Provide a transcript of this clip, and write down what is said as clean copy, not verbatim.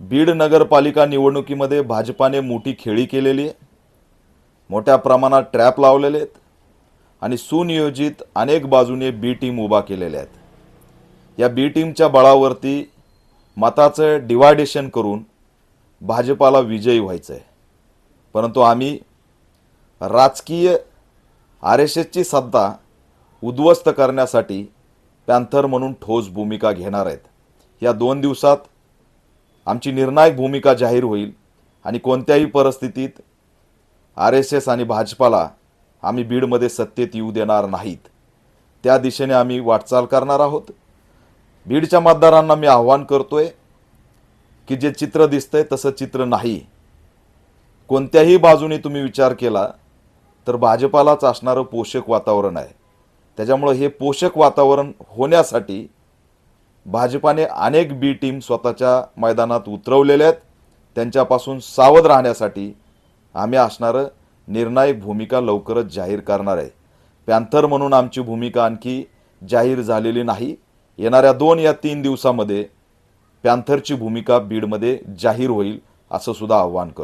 बीड नगरपालिका निवडणुकीमध्ये भाजपाने मोठी खेळी केलेली आहे। मोठ्या प्रमाणात ट्रॅप लावलेले आहेत आणि सुनियोजित अनेक बाजूने बी टीम उभा केलेल्या आहेत। या बी टीमच्या बळावरती मताचं डिवायडेशन करून भाजपाला विजयी व्हायचं आहे। परंतु आम्ही राजकीय RSSची सत्ता उद्ध्वस्त करण्यासाठी पॅन्थर म्हणून ठोस भूमिका घेणार आहेत। या 2 दिवसात आमची निर्णायक भूमिका जाहीर होईल आणि कोणत्याही परिस्थितीत RSS आणि भाजपाला आम्ही बीडमध्ये सत्तेत येऊ देणार नाहीत। त्या दिशेने आम्ही वाटचाल करणार आहोत। बीडच्या मतदारांना मी आव्हान करतोय की जे चित्र दिसतंय तसं चित्र नाही। कोणत्याही बाजूने तुम्ही विचार केला तर भाजपालाच असणारं पोषक वातावरण आहे। त्याच्यामुळे हे पोषक वातावरण होण्यासाठी भाजपाने अनेक बी टीम स्वतःच्या मैदानात उतरवलेल्या आहेत। त्यांच्यापासून सावध राहण्यासाठी आम्ही असणारं निर्णायक भूमिका लवकरच जाहीर करणार आहे। पॅन्थर म्हणून आमची भूमिका आणखी जाहीर झालेली नाही। येणाऱ्या 2 या 3 दिवसामध्ये पॅन्थरची भूमिका बीडमध्ये जाहीर होईल असं सुद्धा आव्हान करतो।